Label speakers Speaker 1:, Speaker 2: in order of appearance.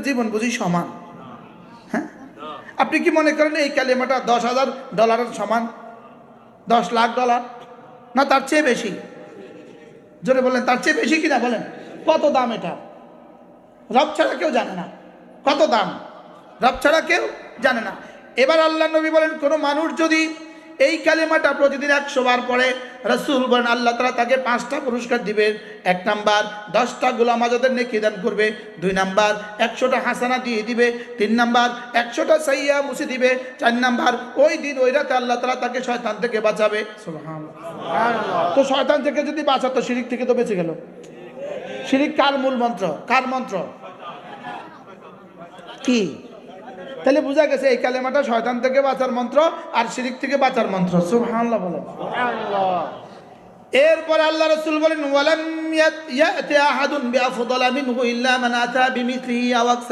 Speaker 1: জীবন বুঝি সমান? হ্যাঁ, আপনি কি মনে করেন এই কালেমাটা $10,000 সমান? $10,00,000 না তার চেয়ে বেশি? জোরে বলেন, তার চেয়ে বেশি কিনা বলেন? কত দাম এটা? রব ছাড়া কেউ জানে না কত দাম, রব ছাড়া কেউ জানে না। এবার আল্লাহ নবী বলেন, কোনো মানুষ যদি এই কালেমাটা প্রতিদিন 100 বার পড়ে, রাসূল বলেন আল্লাহ তাআলা তাকে 5টা পুরস্কার দিবে। 1 নাম্বার 10টা গোলাম আজাদের নেকি দান করবে। 2 নাম্বার 100টা হাসানা দিয়ে দিবে। 3 নাম্বার 100টা সাইয়্যা মুছে দিবে। 4 নাম্বার ওই দিন ওই রাতে আল্লাহ তাআলা তাকে শয়তান থেকে বাঁচাবে। সুবহানাল্লাহ। তো শয়তান থেকে যদি বাঁচাতো, শিরিক থেকে তো বেঁচে গেল। শিরিক কার মূল মন্ত্র? কার মন্ত্র কি? তাহলে বোঝা গেছে এই কালেমাটা শয়তান থেকে বাঁচার মন্ত্র আর শিরিক থেকে বাঁচার মন্ত্র। সুবহানাল্লাহ বলেন। এরপর আল্লাহ রাসূল বলেন, ওয়ালাম ইয়াতি আহাদুন বিআফদালা মিনহু ইল্লা মান আতা বিমিসলিহি আও আকসার।